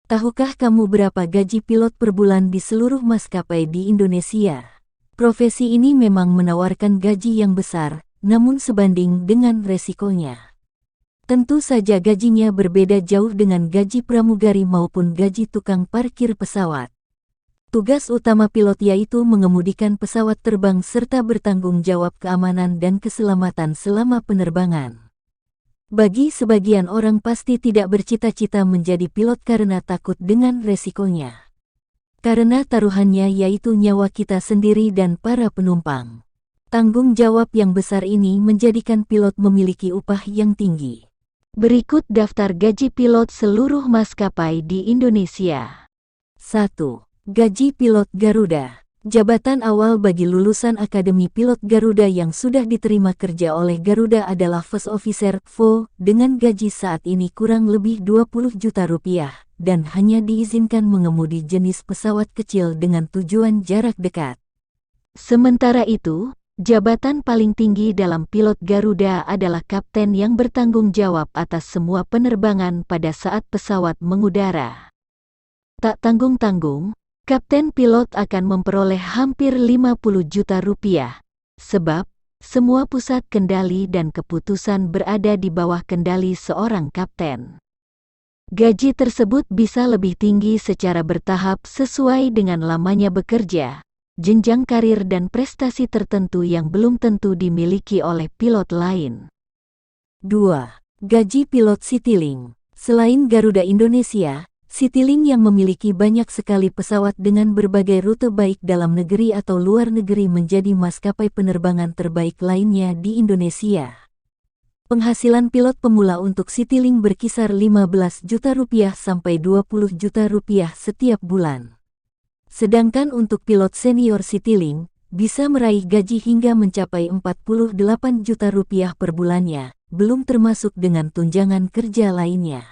Tahukah kamu berapa gaji pilot per bulan di seluruh maskapai di Indonesia? Profesi ini memang menawarkan gaji yang besar, namun sebanding dengan resikonya. Tentu saja gajinya berbeda jauh dengan gaji pramugari maupun gaji tukang parkir pesawat. Tugas utama pilot yaitu mengemudikan pesawat terbang serta bertanggung jawab keamanan dan keselamatan selama penerbangan. Bagi sebagian orang pasti tidak bercita-cita menjadi pilot karena takut dengan resikonya. Karena taruhannya yaitu nyawa kita sendiri dan para penumpang. Tanggung jawab yang besar ini menjadikan pilot memiliki upah yang tinggi. Berikut daftar gaji pilot seluruh maskapai di Indonesia. 1. Gaji pilot Garuda. Jabatan awal bagi lulusan Akademi Pilot Garuda yang sudah diterima kerja oleh Garuda adalah First Officer (FO) dengan gaji saat ini kurang lebih 20 juta rupiah dan hanya diizinkan mengemudi jenis pesawat kecil dengan tujuan jarak dekat. Sementara itu, jabatan paling tinggi dalam pilot Garuda adalah kapten yang bertanggung jawab atas semua penerbangan pada saat pesawat mengudara. Tak tanggung-tanggung, kapten pilot akan memperoleh hampir 50 juta rupiah, sebab semua pusat kendali dan keputusan berada di bawah kendali seorang kapten. Gaji tersebut bisa lebih tinggi secara bertahap sesuai dengan lamanya bekerja, jenjang karir dan prestasi tertentu yang belum tentu dimiliki oleh pilot lain. 2. Gaji pilot Citylink. Selain Garuda Indonesia, Citylink yang memiliki banyak sekali pesawat dengan berbagai rute baik dalam negeri atau luar negeri menjadi maskapai penerbangan terbaik lainnya di Indonesia. Penghasilan pilot pemula untuk Citylink berkisar 15 juta rupiah sampai 20 juta rupiah setiap bulan. Sedangkan untuk pilot senior Citylink, bisa meraih gaji hingga mencapai 48 juta rupiah per bulannya, belum termasuk dengan tunjangan kerja lainnya.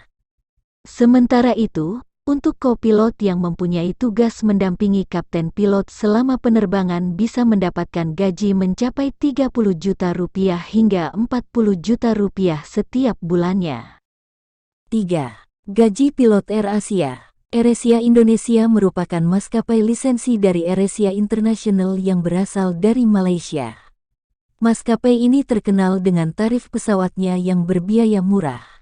Sementara itu, untuk kopilot yang mempunyai tugas mendampingi kapten pilot selama penerbangan bisa mendapatkan gaji mencapai 30 juta rupiah hingga 40 juta rupiah setiap bulannya. 3. Gaji pilot AirAsia. AirAsia Indonesia merupakan maskapai lisensi dari AirAsia International yang berasal dari Malaysia. Maskapai ini terkenal dengan tarif pesawatnya yang berbiaya murah.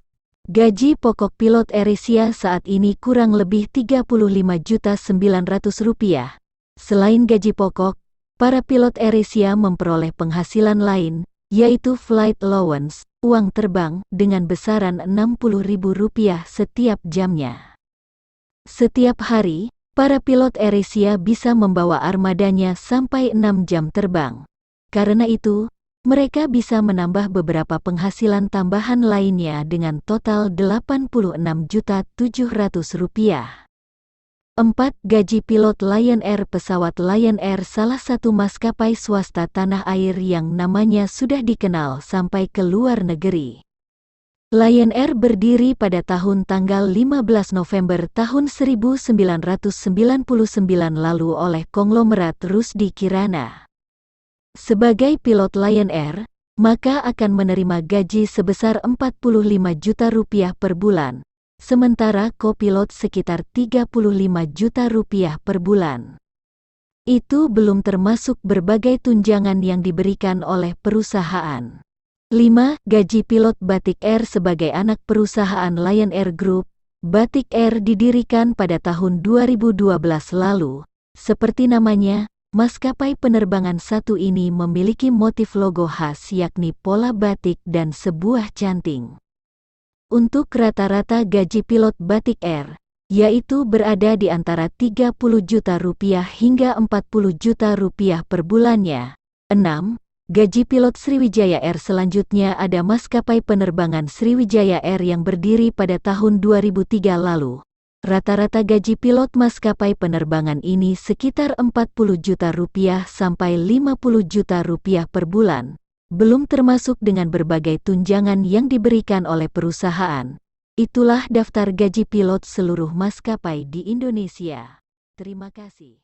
Gaji pokok pilot AirAsia saat ini kurang lebih 35.900.000 rupiah. Selain gaji pokok, para pilot AirAsia memperoleh penghasilan lain, yaitu flight allowance, uang terbang, dengan besaran Rp60.000 setiap jamnya. Setiap hari, para pilot AirAsia bisa membawa armadanya sampai 6 jam terbang. Karena itu, mereka bisa menambah beberapa penghasilan tambahan lainnya dengan total Rp86.700.000. 4. Gaji pilot Lion Air. Pesawat Lion Air salah satu maskapai swasta tanah air yang namanya sudah dikenal sampai ke luar negeri. Lion Air berdiri pada tanggal 15 November tahun 1999 lalu oleh konglomerat Rusdi Kirana. Sebagai pilot Lion Air, maka akan menerima gaji sebesar 45 juta rupiah per bulan, sementara kopilot sekitar 35 juta rupiah per bulan. Itu belum termasuk berbagai tunjangan yang diberikan oleh perusahaan. 5. Gaji pilot Batik Air. Sebagai anak perusahaan Lion Air Group, Batik Air didirikan pada tahun 2012 lalu. Seperti namanya, maskapai penerbangan satu ini memiliki motif logo khas yakni pola batik dan sebuah canting. Untuk rata-rata gaji pilot Batik Air, yaitu berada di antara 30 juta rupiah hingga 40 juta rupiah per bulannya. 6. Gaji pilot Sriwijaya Air. Selanjutnya ada maskapai penerbangan Sriwijaya Air yang berdiri pada tahun 2003 lalu. Rata-rata gaji pilot maskapai penerbangan ini sekitar 40 juta rupiah sampai 50 juta rupiah per bulan, belum termasuk dengan berbagai tunjangan yang diberikan oleh perusahaan. Itulah daftar gaji pilot seluruh maskapai di Indonesia. Terima kasih.